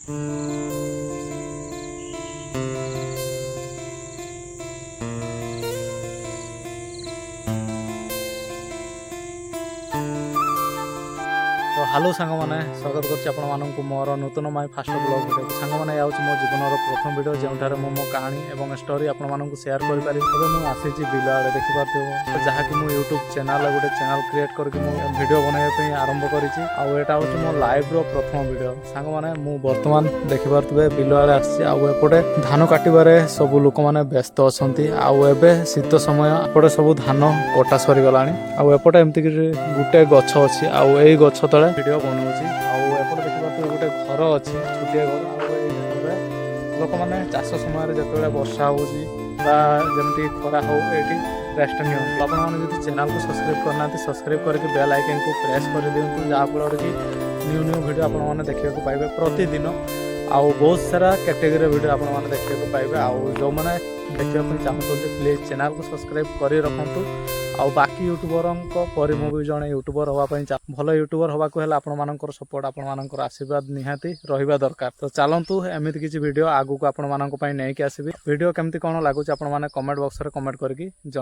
तो हेलो सांग मैंने स्वागत कर मोर नूतन माई फास्ट ब्लॉग वीडियो सांग मैंने आउँ मो जीवन प्रथम वीडियो जो मो कहानी और स्टोरी आपको सेयार करें मुझे आसी बिल आड़े देखिपे जहाँकि मुझे यूट्यूब चैनल गोटे चैनल क्रिएट करके वीडियो बनवाई आरंभ करा हूँ मो लाइव रो प्रथम वीडियो सांग मैंने बर्तमान देखिपे बिल आड़े आसपटे धान काटवे सब लोक मैंने व्यस्त अच्छा आबे शीत समय एपटे सब धान कटा सरीगला आउपटे एमती गोटे गछ अच्छी आई गछ तले वीडियो बनाऊँगी आउपटे देखिए गोटे घर अच्छी छुटिया घर लोक मैंने चाष समय जो वर्षा होमती खरा हो ये रेस्ट नियंतु आपने चैनल को सब्सक्राइब करना सब्सक्राइब करके बेल आइकन को प्रेस कर दिंतु जहाँफल कि न्यू न्यू वीडियो आपने देखा पाइबे प्रतिदिन आउ बहुत सारा कैटेगरी वीडियो आपने देखा पाइबे आउ जो मैंने देखा चाहते प्लीज चैनल को सब्सक्राइब कर रखु आउ बाकी यूट्यूबर पर भी जड़े यूट्यूबर हाँपाई भल यूट्यूबर हाँको आपंकर सपोर्ट आपर आशीर्वाद निहाती रहा दरकार तो चलतु एमती किसी वीडियो आगू को आपंक नहीं आसबि वीडियो केमती कौन लगुच आपने कमेंट बॉक्स में कमेंट करके जना।